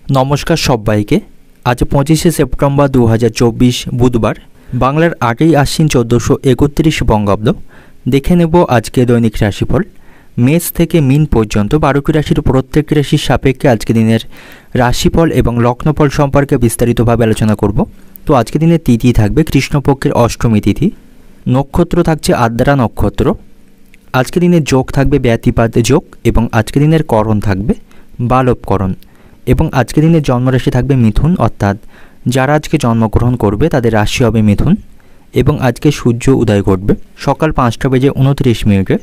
নমস্কার সবাইকে। আজ 25শে সেপ্টেম্বর 2024 বুধবার, বাংলার 8ই আশ্বিন 1431 বঙ্গাব্দ। দেখে নেব আজকে দৈনিক রাশিফল। মেষ থেকে মীন পর্যন্ত 12টি রাশির প্রত্যেকটি রাশির সাপেক্ষে আজকে দিনের রাশিফল এবং লগ্নফল সম্পর্কে বিস্তারিতভাবে আলোচনা করব। তো আজকে দিনের তিথি থাকবে কৃষ্ণপক্ষের অষ্টমী তিথি, নক্ষত্র থাকছে আদ্রা নক্ষত্র। আজকে দিনের যোগ থাকবে ব্যতিপাত যোগ এবং আজকে দিনের করণ থাকবে বালবকরণ এবং আজকে দিনের জন্মরাশি থাকবে মিথুন, অর্থাৎ যারা আজকে জন্মগ্রহণ করবে তাদের রাশি হবে মিথুন। এবং আজকে সূর্য উদয় ঘটবে সকাল 5টা বেজে 29 মিনিটে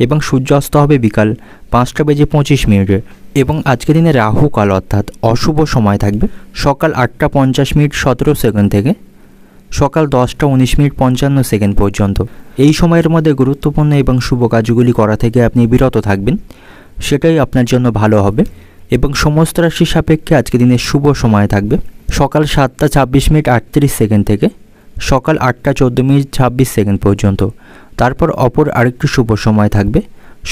এবং সূর্যাস্ত হবে বিকাল 5টা বেজে 25 মিনিটে। এবং আজকে দিনে রাহু কাল অর্থাৎ অশুভ সময় থাকবে সকাল 8টা 50 মিনিট 17 সেকেন্ড থেকে সকাল 10টা 19 মিনিট 55 সেকেন্ড পর্যন্ত। এই সময়ের মধ্যে গুরুত্বপূর্ণ এবং শুভ কাজগুলি করা থেকে আপনি বিরত থাকবেন, সেটাই আপনার জন্য ভালো হবে। এবং সমস্ত রাশির সাপেক্ষে আজকে দিনের শুভ সময় থাকবে সকাল 7টা 26 মিনিট 38 সেকেন্ড থেকে সকাল 8টা 14 মিনিট 26 সেকেন্ড পর্যন্ত। তারপর অপর আরেকটি শুভ সময় থাকবে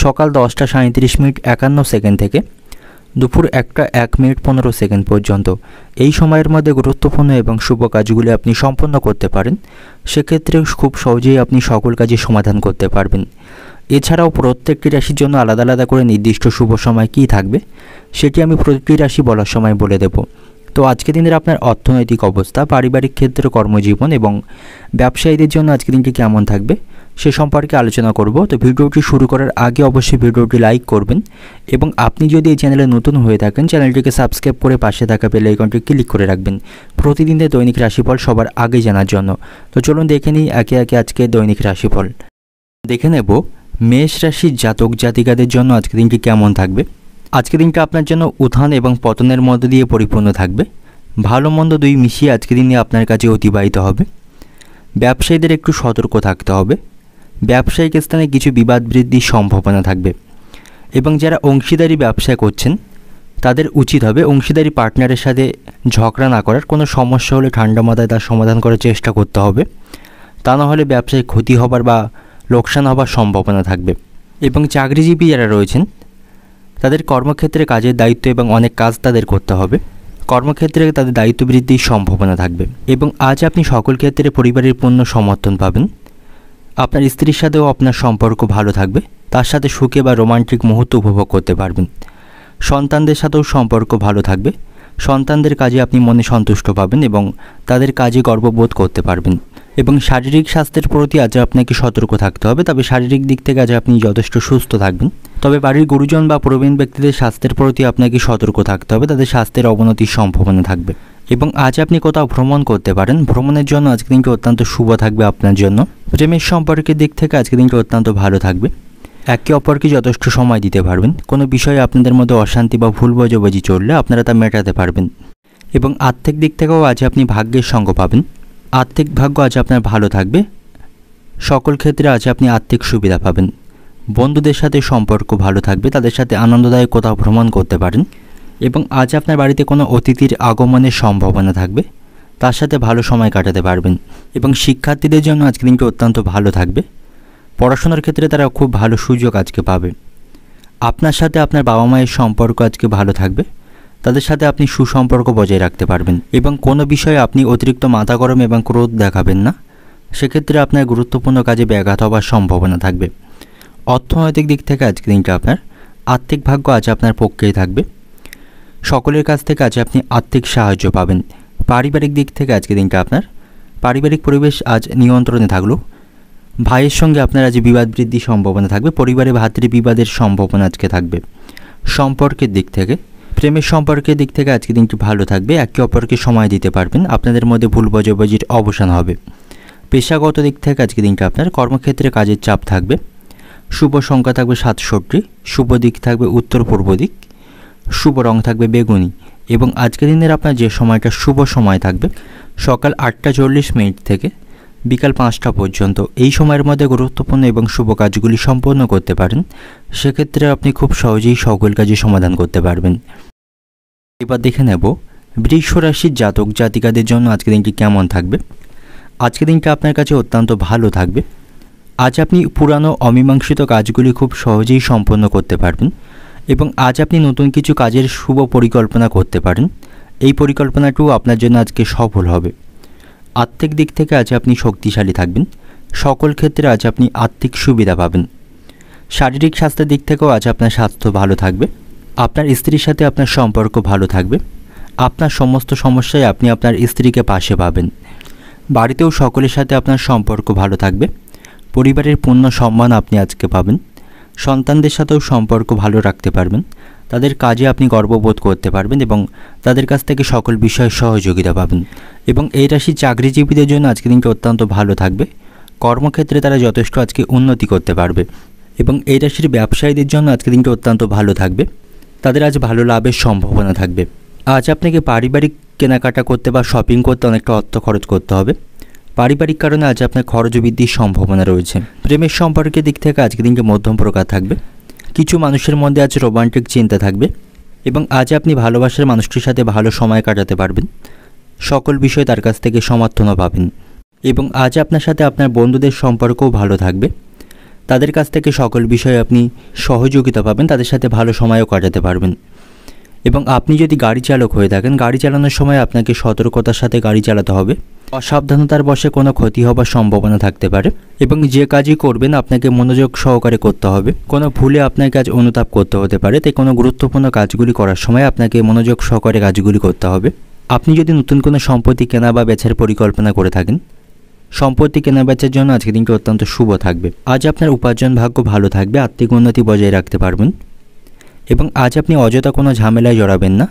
সকাল 10টা 37 মিনিট 51 সেকেন্ড থেকে দুপুর 1টা 1 মিনিট 15 সেকেন্ড পর্যন্ত। এই সময়ের মধ্যে গুরুত্বপূর্ণ এবং শুভ কাজগুলি আপনি সম্পন্ন করতে পারেন, সেক্ষেত্রে খুব সহজেই আপনি সকল কাজের সমাধান করতে পারবেন। এছাড়াও প্রত্যেকটি রাশির জন্য আলাদা আলাদা করে নির্দিষ্ট শুভ সময় কী থাকবে সেটি আমি প্রতিটি রাশি বলার সময় বলে দেব। তো আজকে দিনের আপনার অর্থনৈতিক অবস্থা, পারিবারিক ক্ষেত্রে, কর্মজীবন এবং ব্যবসায়ীদের জন্য আজকে দিনটি কেমন থাকবে সে সম্পর্কে আলোচনা করব। তো ভিডিওটি শুরু করার আগে অবশ্যই ভিডিওটি লাইক করবেন এবং আপনি যদি এই চ্যানেলে নতুন হয়ে থাকেন চ্যানেলটিকে সাবস্ক্রাইব করে পাশে থাকা বেল আইকনটি ক্লিক করে রাখবেন প্রতিদিনের দৈনিক রাশিফল সবার আগে জানার জন্য। তো চলুন দেখে নিই একে একে আজকে দৈনিক রাশিফল। দেখে নেব মেষ রাশির জাতক জাতিকাদের জন্য আজকে দিনটি কেমন থাকবে। আজকে দিনটা আপনার জন্য উত্থান এবং পতনের মধ্য দিয়ে পরিপূর্ণ থাকবে। ভালো মন্দ দুই মিশিয়ে আজকে দিনে আপনার কাছে অতিবাহিত হবে। ব্যবসায়ীদের একটু সতর্ক থাকতে হবে। ব্যবসায়িক স্থানে কিছু বিবাদ বৃদ্ধির সম্ভাবনা থাকবে এবং যারা অংশীদারি ব্যবসা করছেন তাদের উচিত হবে অংশীদারি পার্টনারের সাথে ঝগড়া না করার। কোনো সমস্যা হলে ঠান্ডা মাথায় তার সমাধান করার চেষ্টা করতে হবে, তা না হলে ব্যবসায় ক্ষতি হবার বা লোকসান হবার সম্ভাবনা থাকবে। এবং চাকরিজীবী যারা রয়েছেন তাদের কর্মক্ষেত্রে কাজের দায়িত্ব এবং অনেক কাজ তাদের করতে হবে, কর্মক্ষেত্রে তাদের দায়িত্ব বৃদ্ধির সম্ভাবনা থাকবে। এবং আজ আপনি সকল ক্ষেত্রে পরিবারের পূর্ণ সমর্থন পাবেন। আপনার স্ত্রীর সাথেও আপনার সম্পর্ক ভালো থাকবে, তার সাথে সুখে বা রোমান্টিক মুহূর্ত উপভোগ করতে পারবেন। সন্তানদের সাথেও সম্পর্ক ভালো থাকবে, সন্তানদের কাজে আপনি মনে সন্তুষ্ট পাবেন এবং তাদের কাজে গর্ববোধ করতে পারবেন। এবং শারীরিক স্বাস্থ্যের প্রতি আজ আপনাকে সতর্ক থাকতে হবে, তবে শারীরিক দিক থেকে আজ আপনি যথেষ্ট সুস্থ থাকবেন। তবে বাড়ির গুরুজন বা প্রবীণ ব্যক্তিদের স্বাস্থ্যের প্রতি আপনাকে সতর্ক থাকতে হবে, তাদের স্বাস্থ্যের অবনতির সম্ভাবনা থাকবে। এবং আজ আপনি কোথাও ভ্রমণ করতে পারেন, ভ্রমণের জন্য আজকে দিনটি অত্যন্ত শুভ থাকবে আপনার জন্য। প্রেমের সম্পর্কের দিক থেকে আজকে দিনটি অত্যন্ত ভালো থাকবে, একে অপরকে যথেষ্ট সময় দিতে পারবেন। কোনো বিষয়ে আপনাদের মধ্যে অশান্তি বা ভুল বোঝাবুঝি চললে আপনারা তা মেটাতে পারবেন। এবং আর্থিক দিক থেকেও আজ আপনি ভাগ্যের সঙ্গ পাবেন, আর্থিক ভাগ্য আজ আপনার ভালো থাকবে। সকল ক্ষেত্রে আজ আপনি আর্থিক সুবিধা পাবেন। বন্ধুদের সাথে সম্পর্ক ভালো থাকবে, তাদের সাথে আনন্দদায়ক কোথাও ভ্রমণ করতে পারেন। এবং আজ আপনার বাড়িতে কোনো অতিথির আগমনের সম্ভাবনা থাকবে, তার সাথে ভালো সময় কাটাতে পারবেন। এবং শিক্ষার্থীদের জন্য আজকে দিনটি অত্যন্ত ভালো থাকবে, পড়াশোনার ক্ষেত্রে তারা খুব ভালো সুযোগ আজকে পাবে। আপনার সাথে আপনার বাবা মায়ের সম্পর্ক আজকে ভালো থাকবে, তাদের সাথে আপনি সুসম্পর্ক বজায় রাখতে পারবেন। এবং কোনো বিষয়ে আপনি অতিরিক্ত মাথা গরম এবং ক্রোধ দেখাবেন না, সেক্ষেত্রে আপনার গুরুত্বপূর্ণ কাজে ব্যাঘাত হওয়ার সম্ভাবনা থাকবে। অর্থনৈতিক দিক থেকে আজকে দিনটা আপনার আর্থিক ভাগ্য আজ আপনার পক্ষেই থাকবে, সকলের কাছ থেকে আজ আপনি আর্থিক সাহায্য পাবেন। পারিবারিক দিক থেকে আজকে দিনটা আপনার পারিবারিক পরিবেশ আজ নিয়ন্ত্রণে থাকলেও ভাইয়ের সঙ্গে আপনার আজ বিবাদ বৃদ্ধির সম্ভাবনা থাকবে, পরিবারে ভাতৃ বিবাদের সম্ভাবনা আজকে থাকবে। সম্পর্কের দিক থেকে প্রেমের সম্পর্কের দিক থেকে আজকে দিনটি ভালো থাকবে, একে অপরকে সময় দিতে পারবেন, আপনাদের মধ্যে ভুল বোঝাবুঝির অবসান হবে। পেশাগত দিক থেকে আজকে দিনটা আপনার কর্মক্ষেত্রে কাজের চাপ থাকবে। শুভ সংখ্যা থাকবে 67, শুভ দিক থাকবে উত্তর পূর্ব দিক, শুভ রং থাকবে বেগুনি। এবং আজকের দিনের আপনার যে সময়টা শুভ সময় থাকবে সকাল 8টা 40 মিনিট থেকে বিকাল 5টা পর্যন্ত। এই সময়ের মধ্যে গুরুত্বপূর্ণ এবং শুভ কাজগুলি সম্পন্ন করতে পারেন, সেক্ষেত্রে আপনি খুব সহজেই সকল কাজে সমাধান করতে পারবেন। এবার দেখে নেব বৃষ রাশির জাতক জাতিকাদের জন্য আজকে দিনটি কেমন থাকবে। আজকে দিনটা আপনার কাছে অত্যন্ত ভালো থাকবে। আজ আপনি পুরানো অমীমাংসিত কাজগুলি খুব সহজেই সম্পন্ন করতে পারবেন এবং আজ আপনি নতুন কিছু কাজের শুভ পরিকল্পনা করতে পারেন। এই পরিকল্পনাটিও আপনার জন্য আজকে সফল হবে। আর্থিক দিক থেকে আজ আপনি শক্তিশালী থাকবেন। সকল ক্ষেত্রে আজ আপনি আর্থিক সুবিধা পাবেন। শারীরিক স্বাস্থ্যের দিক থেকেও আজ আপনার স্বাস্থ্য ভালো থাকবে। আপনার স্ত্রীর সাথে আপনার সম্পর্ক ভালো থাকবে। আপনার সমস্ত সমস্যায় আপনি আপনার স্ত্রীকে পাশে পাবেন। বাড়িতেও সকলের সাথে আপনার সম্পর্ক ভালো থাকবে। পরিবারের পূর্ণ সম্মান আপনি আজকে পাবেন। সন্তানদের সাথেও সম্পর্ক ভালো রাখতে পারবেন। তাদের কাজে আপনি গর্ববোধ করতে পারবেন এবং তাদের কাছ থেকে সকল বিষয়ে সহযোগিতা পাবেন। এবং এই রাশির চাকরিজীবীদের জন্য আজকে দিনটি অত্যন্ত ভালো থাকবে। কর্মক্ষেত্রে তারা যথেষ্ট আজকে উন্নতি করতে পারবে। এবং এই রাশির ব্যবসায়ীদের জন্য আজকে দিনটি অত্যন্ত ভালো থাকবে। তাদের আজ ভালো লাভের সম্ভাবনা থাকবে। আজ আপনাকে পারিবারিক কেনাকাটা করতে বা শপিং করতে অনেকটা অর্থ খরচ করতে হবে। পারিবারিক কারণে আজ আপনার খরচ বৃদ্ধির সম্ভাবনা রয়েছে। প্রেমের সম্পর্কের দিক থেকে আজকে দিনটি মধ্যম প্রকার থাকবে। কিছু মানুষের মধ্যে আজ রোমান্টিক চিন্তা থাকবে এবং আজ আপনি ভালোবাসার মানুষটির সাথে ভালো সময় কাটাতে পারবেন। সকল বিষয়ে তার কাছ থেকে সমর্থনও পাবেন। এবং আজ আপনার সাথে আপনার বন্ধুদের সম্পর্কও ভালো থাকবে। তাদের কাছ থেকে সকল বিষয়ে আপনি সহযোগিতা পাবেন। তাদের সাথে ভালো সময়ও কাটাতে পারবেন। এবং আপনি যদি গাড়ি চালক হয়ে থাকেন, গাড়ি চালানোর সময় আপনাকে সতর্কতার সাথে গাড়ি চালাতে হবে। অসাবধানতার বশে কোনো ক্ষতি হবার সম্ভাবনা থাকতে পারে। এবং যে কাজই করবেন আপনাকে মনোযোগ সহকারে করতে হবে। কোনো ভুলে আপনাকে আজ অনুতাপ করতে হতে পারে। তাই কোনো গুরুত্বপূর্ণ কাজগুলি করার সময় আপনাকে মনোযোগ সহকারে কাজগুলি করতে হবে। আপনি যদি নতুন কোনো সম্পত্তি কেনা বা বেচার পরিকল্পনা করে থাকেন, সম্পত্তি কেনা বেচার জন্য আজকে দিনটি অত্যন্ত শুভ থাকবে। আজ আপনার উপার্জন ভাগ্য ভালো থাকবে। আর্থিক উন্নতি বজায় রাখতে পারবেন। এবং আজ আপনি অযথা কোনো ঝামেলায় জড়াবেন না।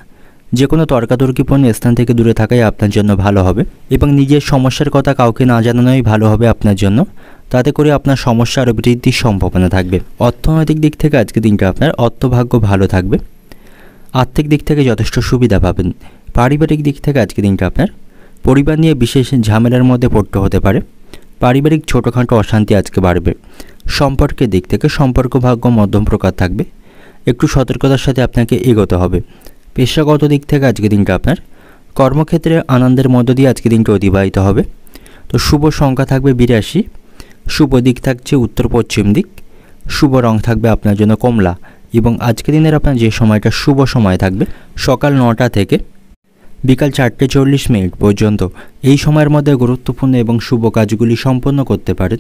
যে কোনো তর্কাতর্কিপূর্ণ স্থান থেকে দূরে থাকাই আপনার জন্য ভালো হবে। এবং নিজের সমস্যার কথা কাউকে না জানানোই ভালো হবে আপনার জন্য। তাতে করে আপনার সমস্যা আরও বৃদ্ধির সম্ভাবনা থাকবে। অর্থনৈতিক দিক থেকে আজকে দিনটা আপনার অর্থভাগ্য ভালো থাকবে। আর্থিক দিক থেকে যথেষ্ট সুবিধা পাবেন। পারিবারিক দিক থেকে আজকে দিনটা আপনার পরিবার নিয়ে বিশেষ ঝামেলার মধ্যে পড়তে হতে পারে। পারিবারিক ছোটোখাটো অশান্তি আজকে বাড়বে। সম্পর্কের দিক থেকে সম্পর্ক ভাগ্য মধ্যম প্রকার থাকবে। একটু সতর্কতার সাথে আপনাকে এগোতে হবে। পেশাগত দিক থেকে আজকে দিনটা আপনার কর্মক্ষেত্রে আনন্দের মধ্য দিয়ে আজকে দিনটা অতিবাহিত হবে। তো শুভ সংখ্যা থাকবে 82। শুভ দিক থাকছে উত্তর পশ্চিম দিক। শুভ রং থাকবে আপনার জন্য কমলা। এবং আজকে দিনের আপনার যে সময়টা শুভ সময় থাকবে সকাল 9টা থেকে বিকাল 4:40 পর্যন্ত। এই সময়ের মধ্যে গুরুত্বপূর্ণ এবং শুভ কাজগুলি সম্পন্ন করতে পারেন।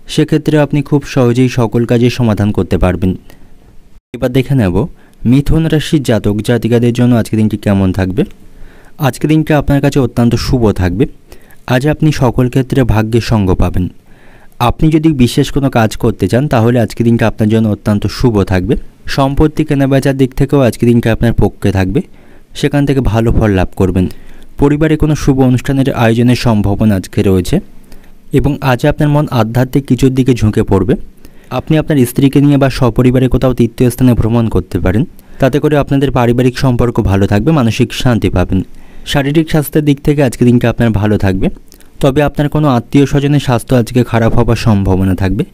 সেক্ষেত্রে আপনি খুব সহজেই সকল কাজের সমাধান করতে পারবেন। এবার দেখে নেব মিথুন রাশির জাতক জাতিকাদের জন্য আজকে দিনটি কেমন থাকবে। আজকে দিনটা আপনার কাছে অত্যন্ত শুভ থাকবে। আজ আপনি সকল ক্ষেত্রে ভাগ্যের সঙ্গ পাবেন। আপনি যদি বিশেষ কোনো কাজ করতে চান তাহলে আজকে দিনটা আপনার জন্য অত্যন্ত শুভ থাকবে। সম্পত্তি কেনাবেচার দিক থেকেও আজকে দিনটা আপনার পক্ষে থাকবে। সেখান থেকে ভালো ফল লাভ করবেন। পরিবারে কোনো শুভ অনুষ্ঠানের আয়োজনের সম্ভাবনা আজকে রয়েছে। এবং আজ আপনার মন আধ্যাত্মিক কিছুর দিকে ঝুঁকে পড়বে। আপনি আপনার স্ত্রীকে নিয়ে বা সপরিবারে কোথাও তীর্থস্থানে ভ্রমণ করতে পারেন। তাতে করে আপনাদের পারিবারিক সম্পর্ক ভালো থাকবে, মানসিক শান্তি পাবেন। শারীরিক স্বাস্থ্যের দিক থেকে আজকে দিনটা আপনার ভালো থাকবে। তবে আপনার কোনো আত্মীয় স্বজনের স্বাস্থ্য আজকে খারাপ হবার সম্ভাবনা থাকবে।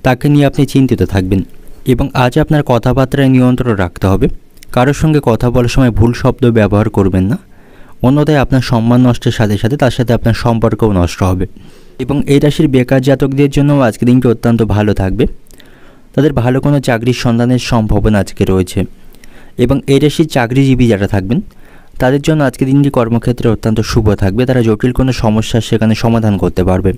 তাকে নিয়ে আপনি চিন্তিত থাকবেন। এবং আজ আপনার কথাবার্তায় নিয়ন্ত্রণ রাখতে হবে। কারোর সঙ্গে কথা বলার সময় ভুল শব্দ ব্যবহার করবেন না। অন্যথায় আপনার সম্মান নষ্টের সাথে সাথে তার সাথে আপনার সম্পর্কও নষ্ট হবে। এবং এই রাশির বেকার জাতকদের জন্য আজকে দিনটি অত্যন্ত ভালো থাকবে। তাদের ভালো কোনো চাকরির সন্ধানের সম্ভাবনা আজকে রয়েছে। এবং এই রাশির চাকরিজীবী যারা থাকবেন তাদের জন্য আজকে দিনটি কর্মক্ষেত্রে অত্যন্ত শুভ থাকবে। তারা জটিল কোনো সমস্যা সেখানে সমাধান করতে পারবে।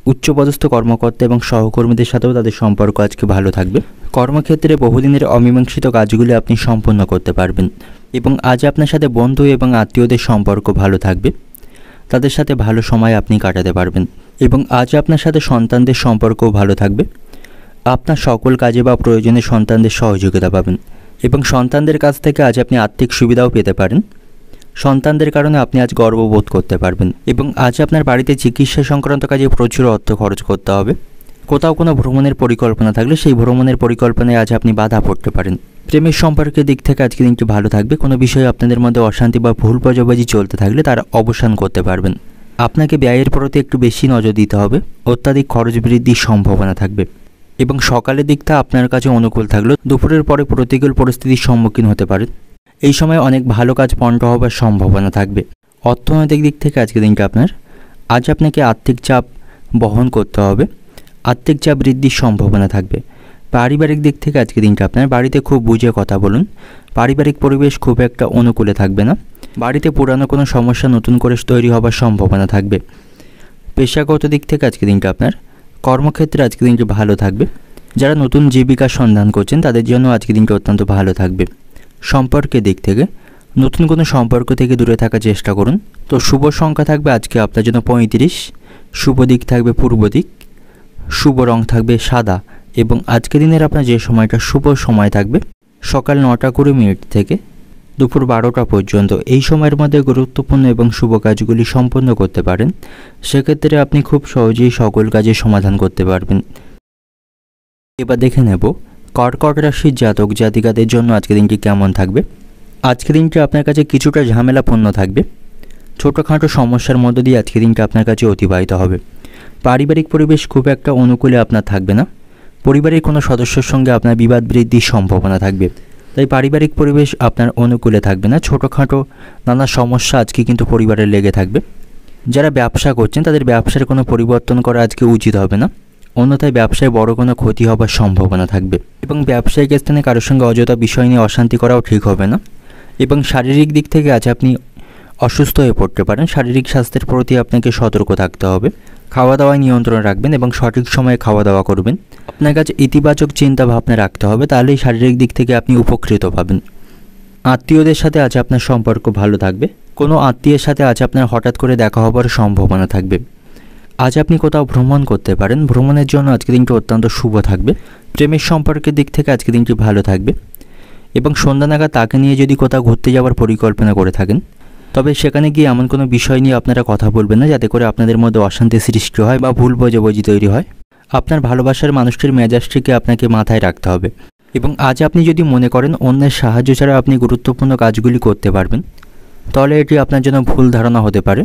উচ্চপদস্থ কর্মকর্তা এবং সহকর্মীদের সাথেও তাদের সম্পর্ক আজকে ভালো থাকবে। কর্মক্ষেত্রে বহুদিনের অমীমাংসিত কাজগুলি আপনি সম্পন্ন করতে পারবেন। এবং আজ আপনার সাথে বন্ধু এবং আত্মীয়দের সম্পর্ক ভালো থাকবে। তাদের সাথে ভালো সময় আপনি কাটাতে পারবেন। এবং আজ আপনার সাথে সন্তানদের সম্পর্কও ভালো থাকবে। আপনার সকল কাজে বা প্রয়োজনে সন্তানদের সহযোগিতা পাবেন। এবং সন্তানদের কাছ থেকে আজ আপনি আর্থিক সুবিধাও পেতে পারেন। সন্তানদের কারণে আপনি আজ গর্ববোধ করতে পারবেন। এবং আজ আপনার বাড়িতে চিকিৎসা সংক্রান্ত কাজে প্রচুর অর্থ খরচ করতে হবে। কোথাও কোনো ভ্রমণের পরিকল্পনা থাকলে সেই ভ্রমণের পরিকল্পনায় আজ আপনি বাধা পড়তে পারেন। প্রেমের সম্পর্কের দিক থেকে আজকে দিনটি ভালো থাকবে। কোনো বিষয়ে আপনাদের মধ্যে অশান্তি বা ভুল বোঝাবুঝি চলতে থাকলে তার অবসান করতে পারবেন। আপনাকে ব্যয়ের প্রতি একটু বেশি নজর দিতে হবে। অত্যাধিক খরচ বৃদ্ধির সম্ভাবনা থাকবে। এবং সকালের দিকটা আপনার কাছে অনুকূল থাকলেও দুপুরের পরে প্রতিকূল পরিস্থিতির সম্মুখীন হতে পারেন। এই সময় অনেক ভালো কাজ পণ্ড হবার সম্ভাবনা থাকবে। অর্থনৈতিক দিক থেকে আজকে দিনটা আপনার আজ আপনাকে আর্থিক চাপ বহন করতে হবে। আর্থিক চাপ বৃদ্ধির সম্ভাবনা থাকবে। পারিবারিক দিক থেকে আজকে দিনটা আপনার বাড়িতে খুব বুঝে কথা বলুন। পারিবারিক পরিবেশ খুব একটা অনুকূলে থাকবে না। বাড়িতে পুরানো কোনো সমস্যা নতুন করে তৈরি হবার সম্ভাবনা থাকবে। পেশাগত দিক থেকে আজকে দিনটা আপনার কর্মক্ষেত্রে আজকে দিনটি ভালো থাকবে। যারা নতুন জীবিকার সন্ধান করছেন তাদের জন্য আজকে দিনটি অত্যন্ত ভালো থাকবে। সম্পর্কের দিক থেকে নতুন কোনো সম্পর্ক থেকে দূরে থাকার চেষ্টা করুন। তো শুভ সংখ্যা থাকবে আজকে আপনার জন্য 35, শুভ দিক থাকবে পূর্ব দিক, শুভ রং থাকবে সাদা এবং আজকে দিনের আপনার যে সময়টা শুভ সময় থাকবে সকাল 9:20 থেকে দুপুর 12টা পর্যন্ত। এই সময়ের মধ্যে গুরুত্বপূর্ণ এবং শুভ কাজগুলি সম্পন্ন করতে পারেন। সেক্ষেত্রে আপনি খুব সহজেই সকল কাজের সমাধান করতে পারবেন। এবার দেখে নেব কর্কট রাশির জাতক জাতিকাদের জন্য আজকে দিনটি কেমন থাকবে। আজকে দিনটি আপনার কাছে কিছুটা ঝামেলাপূর্ণ থাকবে। ছোটোখাটো সমস্যার মধ্য দিয়ে আজকে দিনটা আপনার কাছে অতিবাহিত হবে। পারিবারিক পরিবেশ খুব একটা অনুকূলে আপনার থাকবে না। পরিবারের কোনো সদস্যের সঙ্গে আপনার বিবাদ বৃদ্ধির সম্ভাবনা থাকবে, তাই পারিবারিক পরিবেশ আপনার অনুকূলে থাকবে না। ছোটোখাটো নানা সমস্যা আজকে কিন্তু পরিবারে লেগে থাকবে। যারা ব্যবসা করছেন তাদের ব্যবসার কোনো পরিবর্তন করা আজকে উচিত হবে না, অন্যথায় ব্যবসায় বড় কোনো ক্ষতি হবার সম্ভাবনা থাকবে এবং ব্যবসায়িক স্থানে কারোর সঙ্গে অযথা বিষয় নিয়ে অশান্তি করাও ঠিক হবে না। এবং শারীরিক দিক থেকে আজ আপনি অসুস্থ হয়ে পড়তে পারেন। শারীরিক স্বাস্থ্যের প্রতি আপনাকে সতর্ক থাকতে হবে। খাওয়া দাওয়ায় নিয়ন্ত্রণ রাখবেন এবং সঠিক সময়ে খাওয়া দাওয়া করবেন। আপনার কাছে ইতিবাচক চিন্তা ভাবনা রাখতে হবে, তাহলেই শারীরিক দিক থেকে আপনি উপকৃত পাবেন। আত্মীয়দের সাথে আজ আপনার সম্পর্ক ভালো থাকবে। কোনো আত্মীয়ের সাথে আজ আপনার হঠাৎ করে দেখা হবার সম্ভাবনা থাকবে। আজ আপনি কোথাও ভ্রমণ করতে পারেন। ভ্রমণের জন্য আজকে দিনটি অত্যন্ত শুভ থাকবে। প্রেমের সম্পর্কের দিক থেকে আজকে দিনটি ভালো থাকবে এবং সন্ধ্যা নাগাদ তাকে নিয়ে যদি কোথাও ঘুরতে যাওয়ার পরিকল্পনা করে থাকেন তবে সেখানে গিয়ে এমন কোনো বিষয় নিয়ে আপনারা কথা বলবেন না যাতে করে আপনাদের মধ্যে অশান্তি সৃষ্টি হয় বা ভুল বোঝাবুঝি তৈরি হয়। আপনার ভালোবাসার মানুষটির মেজাজটিকে আপনাকে মাথায় রাখতে হবে এবং আজ আপনি যদি মনে করেন অন্যের সাহায্য ছাড়া আপনি গুরুত্বপূর্ণ কাজগুলি করতে পারবেন তাহলে এটি আপনার জন্য ভুল ধারণা হতে পারে।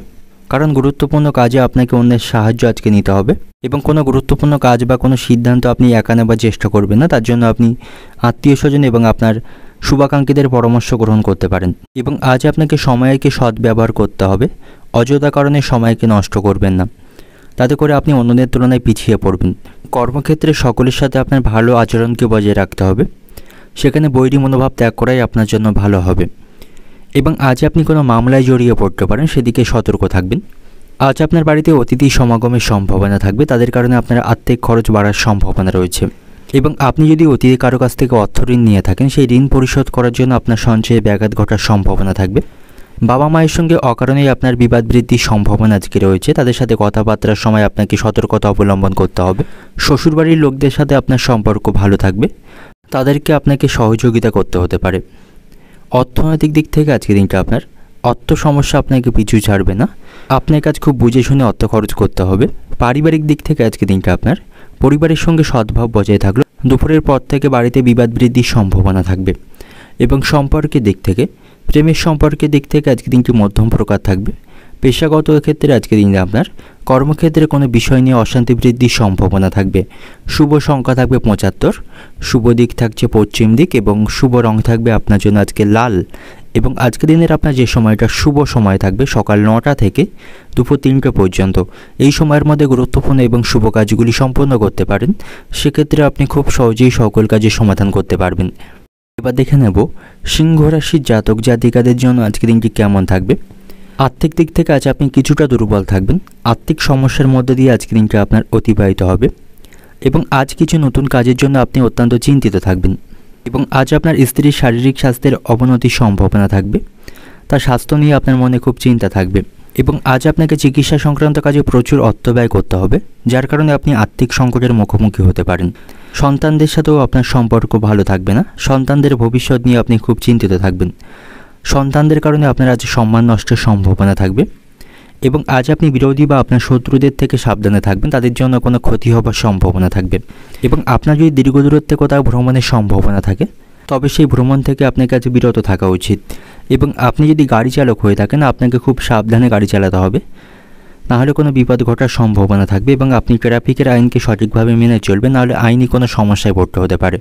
কারণ গুরুত্বপূর্ণ কাজে আপনাকে অন্যের সাহায্য আজকে নিতে হবে এবং কোনো গুরুত্বপূর্ণ কাজ বা কোনো সিদ্ধান্ত আপনি একা নেবার চেষ্টা করবেন না। তার জন্য আপনি আত্মীয় স্বজন এবং আপনার শুভাকাঙ্ক্ষীদের পরামর্শ গ্রহণ করতে পারেন এবং আজ আপনাকে সময়কে সদ্ব্যবহার করতে হবে। অযথা কারণে সময়কে নষ্ট করবেন না, তাতে করে আপনি অন্যদের তুলনায় পিছিয়ে পড়বেন। কর্মক্ষেত্রে সকলের সাথে আপনার ভালো আচরণকে বজায় রাখতে হবে। সেখানে বৈরী মনোভাব ত্যাগ করাই আপনার জন্য ভালো হবে এবং আজ আপনি কোনো মামলায় জড়িয়ে পড়তে পারেন, সেদিকে সতর্ক থাকবেন। আজ আপনার বাড়িতে অতিথি সমাগমের সম্ভাবনা থাকবে, তাদের কারণে আপনার আর্থিক খরচ বাড়ার সম্ভাবনা রয়েছে এবং আপনি যদি অতীতে কারো কাছ থেকে অর্থ ঋণ নিয়ে থাকেন সেই ঋণ পরিশোধ করার জন্য আপনার সঞ্চয়ে ব্যাঘাত ঘটার সম্ভাবনা থাকবে। বাবা মায়ের সঙ্গে অকারণেই আপনার বিবাদ বৃদ্ধির সম্ভাবনা আজকে রয়েছে, তাদের সাথে কথাবার্তার সময় আপনাকে সতর্কতা অবলম্বন করতে হবে। শ্বশুরবাড়ির লোকদের সাথে আপনার সম্পর্ক ভালো থাকবে, তাদেরকে আপনাকে সহযোগিতা করতে হতে পারে। অর্থনৈতিক দিক থেকে আজকে দিনটা আপনার অর্থ সমস্যা আপনাকে পিছু ছাড়বে না। আপনার কাজ খুব বুঝে শুনে অর্থ খরচ করতে হবে। পারিবারিক দিক থেকে আজকে দিনটা আপনার পরিবারের সঙ্গে সদ্ভাব বজায় থাকলো। দুপুরের পর থেকে বাড়িতে বিবাদ বৃদ্ধির সম্ভাবনা থাকবে এবং সম্পর্কের দিক থেকে প্রেমের সম্পর্কের দিক থেকে আজকে দিনটি মধ্যম প্রকার থাকবে। পেশাগত ক্ষেত্রে আজকে দিনে আপনার কর্মক্ষেত্রে কোনো বিষয় নিয়ে অশান্তি বৃদ্ধির সম্ভাবনা থাকবে। শুভ সংখ্যা থাকবে 75, শুভ দিক থাকছে পশ্চিম দিক এবং শুভ রং থাকবে আপনার জন্য আজকে লাল। এবং আজকে দিনের আপনার যে সময়টা শুভ সময় থাকবে সকাল 9টা থেকে দুপুর 3টে পর্যন্ত। এই সময়ের মধ্যে গুরুত্বপূর্ণ এবং শুভ কাজগুলি সম্পন্ন করতে পারেন। সেক্ষেত্রে আপনি খুব সহজেই সকল কাজের সমাধান করতে পারবেন। এবার দেখে নেব সিংহ রাশির জাতক জাতিকাদের জন্য আজকে দিনটি কেমন থাকবে। আর্থিক দিক থেকে আজ আপনি কিছুটা দুর্বল থাকবেন। আর্থিক সমস্যার মধ্যে দিয়ে আজকে দিনটা আপনার অতিবাহিত হবে এবং আজ কিছু নতুন কাজের জন্য আপনি অত্যন্ত চিন্তিত থাকবেন এবং আজ আপনার স্ত্রীর শারীরিক স্বাস্থ্যের অবনতির সম্ভাবনা থাকবে। তার স্বাস্থ্য নিয়ে আপনার মনে খুব চিন্তা থাকবে এবং আজ আপনাকে চিকিৎসা সংক্রান্ত কাজে প্রচুর অর্থ ব্যয় করতে হবে, যার কারণে আপনি আর্থিক সংকটের মুখোমুখি হতে পারেন। সন্তানদের সাথেও আপনার সম্পর্ক ভালো থাকবে না। সন্তানদের ভবিষ্যৎ নিয়ে আপনি খুব চিন্তিত থাকবেন। সন্তানদের কারণে আপনার আজ সম্মান নষ্টের সম্ভাবনা থাকবে এবং আজ আপনি বিরোধী বা আপনার শত্রুদের থেকে সাবধানে থাকবেন, তাদের জন্য কোনো ক্ষতি হবার সম্ভাবনা থাকবে এবং আপনার যদি দীর্ঘ দূরত্বে কোথাও ভ্রমণের সম্ভাবনা থাকে তবে সেই ভ্রমণ থেকে আপনার কাছে বিরত থাকা উচিত এবং আপনি যদি গাড়ি চালক হয়ে থাকেন আপনাকে খুব সাবধানে গাড়ি চালাতে হবে, নাহলে কোনো বিপদ ঘটার সম্ভাবনা থাকবে এবং আপনি ট্রাফিকের আইনকে সঠিকভাবে মেনে চলবেন, নাহলে আইনি কোনো সমস্যায় পড়তে হতে পারে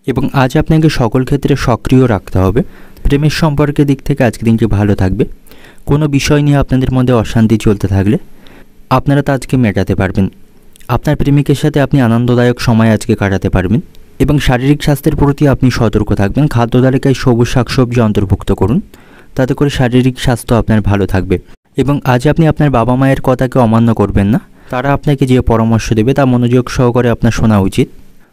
এবং আজ আপনাকে সকল ক্ষেত্রে সক্রিয় রাখতে হবে। প্রেমের সম্পর্কের দিক থেকে আজকের দিনটি ভালো থাকবে। কোনো বিষয় নিয়ে আপনাদের মধ্যে অশান্তি চলতে থাকলে আপনারা তা আজকে মেটাতে পারবেন। আপনার প্রেমিকের সাথে আপনি আনন্দদায়ক সময় আজকে কাটাতে পারবেন এবং শারীরিক স্বাস্থ্যের প্রতি আপনি সতর্ক থাকবেন। খাদ্য তালিকায় সবুজ শাকসবজি অন্তর্ভুক্ত করুন। তাতে করে শারীরিক স্বাস্থ্য আপনার ভালো থাকবে। এবং আজ আপনি আপনার বাবা মায়ের কথাকে অমান্য করবেন না। তারা আপনাকে যে পরামর্শ দেবে তা মনোযোগ সহকারে আপনার শোনা উচিত,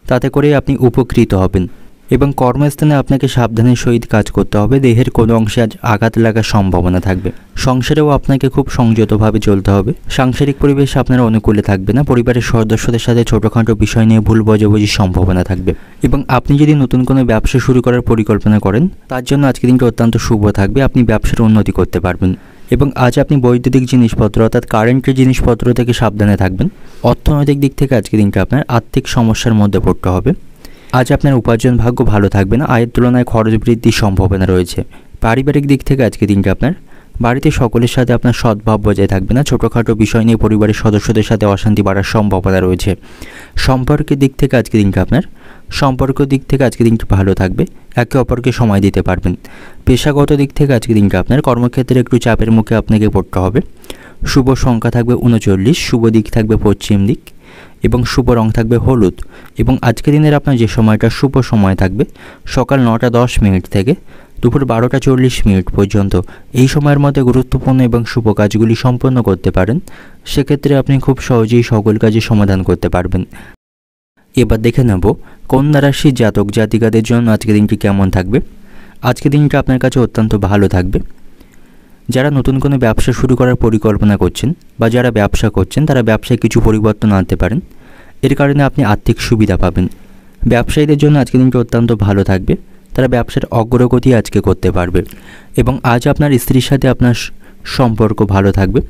তাতে করে আপনি উপকৃত হবেন। এবং কর্মস্থানে আপনাকে সাবধানের সহিত কাজ করতে হবে। দেহের কোনো অংশে আজ আঘাত লাগার সম্ভাবনা থাকবে। সংসারেও আপনাকে খুব সংযতভাবে চলতে হবে। সাংসারিক পরিবেশ আপনার অনুকূলে থাকবে না। পরিবারের সদস্যদের সাথে ছোটোখাটো বিষয় নিয়ে ভুল বোঝাবুঝির সম্ভাবনা থাকবে। এবং আপনি যদি নতুন কোনো ব্যবসা শুরু করার পরিকল্পনা করেন, তার জন্য আজকের দিনটা অত্যন্ত শুভ থাকবে। আপনি ব্যবসার উন্নতি করতে পারবেন। এবং আজ আপনি বৈদ্যুতিক জিনিসপত্র অর্থাৎ কারেন্টের জিনিসপত্র থেকে সাবধানে থাকবেন। অর্থনৈতিক দিক থেকে আজকের দিনটা আপনার আর্থিক সমস্যার মধ্যে পড়তে হবে। আজ আপনার উপার্জন ভাগ্য ভালো থাকবে না। আয়ের তুলনায় খরচ বৃদ্ধির সম্ভাবনা রয়েছে। পারিবারিক দিক থেকে আজকের দিনটা আপনার বাড়িতে সকলের সাথে আপনার সদ্ভাব বজায় থাকবে না। ছোটোখাটো বিষয় নিয়ে পরিবারের সদস্যদের সাথে অশান্তি বাড়ার সম্ভাবনা রয়েছে। সম্পর্কের দিক থেকে আজকের দিনটা আপনার আজকের দিনটা ভালো থাকবে। একে অপরকে সময় দিতে পারবেন। পেশাগত দিক থেকে আজকের দিনটা আপনার কর্মক্ষেত্রে একটু চাপের মুখে আপনাকে পড়তে হবে। শুভ সংখ্যা থাকবে 39, শুভ দিক থাকবে পশ্চিম দিক এবং শুভ রং থাকবে হলুদ। এবং আজকের দিনের আপনার যে সময়টা শুভ সময় থাকবে সকাল 9:10 থেকে দুপুর 12:40 পর্যন্ত। এই সময়ের মধ্যে গুরুত্বপূর্ণ এবং শুভ কাজগুলি সম্পন্ন করতে পারেন। সেক্ষেত্রে আপনি খুব সহজেই সকল কাজের সমাধান করতে পারবেন। এবার দেখে নেব কন্যা রাশির জাতক জাতিকাদের জন্য আজকের দিনটি কেমন থাকবে। আজকের দিনটা আপনার কাছে অত্যন্ত ভালো থাকবে। যারা নতুন কোনো ব্যবসা শুরু করার পরিকল্পনা করছেন বা যারা ব্যবসা করছেন, তারা ব্যবসায় কিছু পরিবর্তন আনতে পারেন। এর কারণে আপনি আর্থিক সুবিধা পাবেন। ব্যবসায়ীদের জন্য আজকের দিনটা অত্যন্ত ভালো থাকবে। তারা ব্যবসার অগ্রগতি আজকে করতে পারবে। এবং আজ আপনার স্ত্রীর সাথে আপনার সম্পর্ক ভালো থাকবে।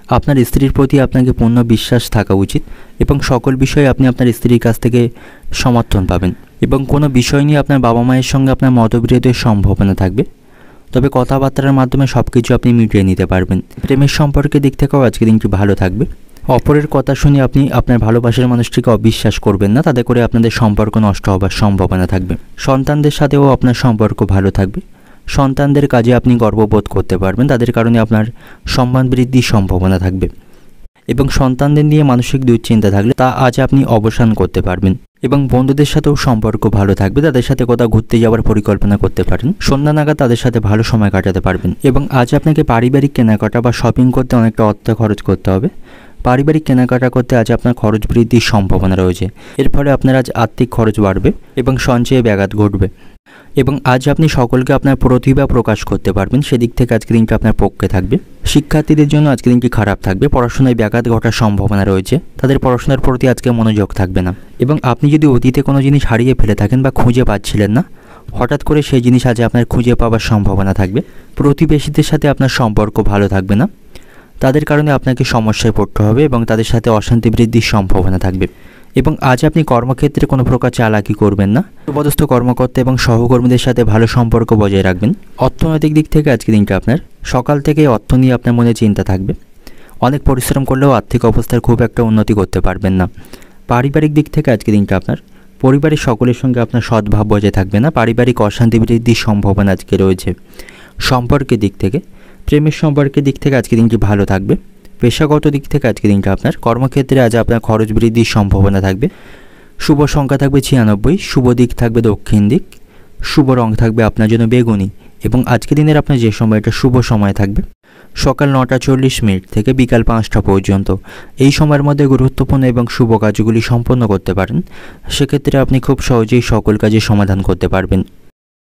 আপনার স্ত্রীর প্রতি আপনাকে পূর্ণ বিশ্বাস থাকা উচিত এবং সকল বিষয়ে আপনি আপনার স্ত্রীর কাছ থেকে সমর্থন পাবেন। এবং কোনো বিষয় নিয়ে আপনার বাবা মায়ের সঙ্গে আপনার মতবিরোধের সম্ভাবনা থাকবে, তবে কথাবার্তার মাধ্যমে সব কিছু আপনি মিটিয়ে নিতে পারবেন। প্রেমের সম্পর্কের দিক থেকেও আজকের দিনটি ভালো থাকবে। অপরের কথা শুনে আপনি আপনার ভালোবাসার মানুষটিকে অবিশ্বাস করবেন না, তাতে করে আপনাদের সম্পর্ক নষ্ট হবার সম্ভাবনা থাকবে। সন্তানদের সাথেও আপনার সম্পর্ক ভালো থাকবে। সন্তানদের কাজে আপনি গর্ববোধ করতে পারবেন, তাদের কারণে আপনার সম্মান বৃদ্ধির সম্ভাবনা থাকবে। এবং সন্তানদের নিয়ে মানসিক দুশ্চিন্তা থাকলে তা আজ আপনি অবসান করতে পারবেন। এবং বন্ধুদের সাথেও সম্পর্ক ভালো থাকবে। তাদের সাথে কোথাও ঘুরতে যাওয়ার পরিকল্পনা করতে পারেন। সন্ধ্যা নাগাদ তাদের সাথে ভালো সময় কাটাতে পারবেন। এবং আজ আপনাকে পারিবারিক কেনাকাটা বা শপিং করতে অনেকটা অর্থ খরচ করতে হবে। পারিবারিক কেনাকাটা করতে আজ আপনার খরচ বৃদ্ধির সম্ভাবনা রয়েছে। এর ফলে আপনার আজ আর্থিক খরচ বাড়বে এবং সঞ্চয়ে ব্যাঘাত ঘটবে। এবং আজ আপনি সকলকে আপনার প্রতিভা প্রকাশ করতে পারবেন। সেদিক থেকে আজকের দিনটা আপনার পক্ষে থাকবে। শিক্ষার্থীদের জন্য আজকের দিনটি খারাপ থাকবে। পড়াশোনায় ব্যাঘাত ঘটার সম্ভাবনা রয়েছে। তাদের পড়াশোনার প্রতি আজকে মনোযোগ থাকবে না। এবং আপনি যদি অতীতে কোনো জিনিস হারিয়ে ফেলে থাকেন বা খুঁজে পাচ্ছিলেন না, হঠাৎ করে সেই জিনিস আজ আপনার খুঁজে পাওয়ার সম্ভাবনা থাকবে। প্রতিবেশীদের সাথে আপনার সম্পর্ক ভালো থাকবে না। তাদের কারণে আপনাকে সমস্যায় পড়তে হবে এবং তাদের সাথে অশান্তি বৃদ্ধির সম্ভাবনা থাকবে। এবং আজ আপনি কর্মক্ষেত্রে কোনো প্রকার চালাকি করবেন না। পদস্থ কর্মকর্তা এবং সহকর্মীদের সাথে ভালো সম্পর্ক বজায় রাখবেন। অর্থনৈতিক দিক থেকে আজকের দিনটা আপনার সকাল থেকে অর্থ নিয়ে আপনার মনে চিন্তা থাকবে। অনেক পরিশ্রম করলেও আর্থিক অবস্থার খুব একটা উন্নতি করতে পারবেন না। পারিবারিক দিক থেকে আজকের দিনটা আপনার পরিবারের সকলের সঙ্গে আপনার সদ্ভাব বজায় থাকবে না। পারিবারিক অশান্তি বৃদ্ধির সম্ভাবনা আজকে রয়েছে। সম্পর্কের দিক থেকে, প্রেমের সম্পর্কের দিক থেকে আজকের দিনটি ভালো থাকবে। পেশাগত দিক থেকে আজকের দিনটা আপনার কর্মক্ষেত্রে আজ আপনার খরচ বৃদ্ধির সম্ভাবনা থাকবে। শুভ সংখ্যা থাকবে 96, শুভ দিক থাকবে দক্ষিণ দিক, শুভ রং থাকবে আপনার জন্য বেগুনি। এবং আজকের দিনের আপনার যে সময়টা শুভ সময় থাকবে সকাল 9:40 থেকে বিকাল 5টা পর্যন্ত। এই সময়ের মধ্যে গুরুত্বপূর্ণ এবং শুভ কাজগুলি সম্পন্ন করতে পারেন। সেক্ষেত্রে আপনি খুব সহজেই সকল কাজের সমাধান করতে পারবেন।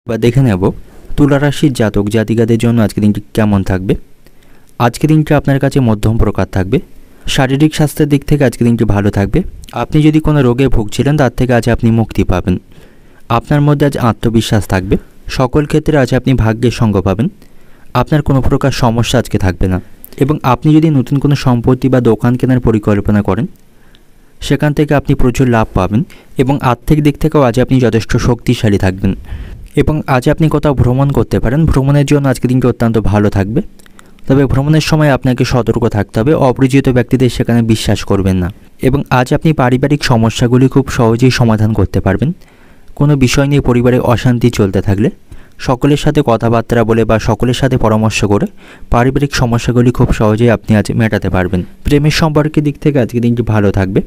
বা দেখে নেব তুলা রাশির জাতক জাতিকাদের জন্য আজকের দিনটি কেমন থাকবে। আজকের দিনটি আপনার কাছে মধ্যম প্রকার থাকবে। শারীরিক স্বাস্থ্যের দিক থেকে আজকের দিনটি ভালো থাকবে। আপনি যদি কোনো রোগে ভুগছিলেন তার থেকে আজ আপনি মুক্তি পাবেন। আপনার মধ্যে আজ আত্মবিশ্বাস থাকবে। সকল ক্ষেত্রে আজ আপনি ভাগ্যের সঙ্গ পাবেন। আপনার কোনো প্রকার সমস্যা আজকে থাকবে না। এবং আপনি যদি নতুন কোনো সম্পত্তি বা দোকান কেনার পরিকল্পনা করেন, সেখান থেকে আপনি প্রচুর লাভ পাবেন। এবং আর্থিক দিক থেকেও আজ আপনি যথেষ্ট শক্তিশালী থাকবেন। এবং আজ আপনি কোথাও ভ্রমণ করতে পারেন। ভ্রমণের জন্য আজকের দিনটি অত্যন্ত ভালো থাকবে। তবে ভ্রমণের সময় আপনাকে সতর্ক থাকতে হবে। অপরিচিত ব্যক্তিদের সেখানে বিশ্বাস করবেন না। এবং আজ আপনি পারিবারিক সমস্যাগুলি খুব সহজেই সমাধান করতে পারবেন। কোনো বিষয় নিয়ে পরিবারে অশান্তি চলতে থাকলে সকলের সাথে কথাবার্তা বলে বা সকলের সাথে পরামর্শ করে পারিবারিক সমস্যাগুলি খুব সহজেই আপনি আজ মেটাতে পারবেন। প্রেমের সম্পর্কের দিক থেকে আজকের দিনটি ভালো থাকবে।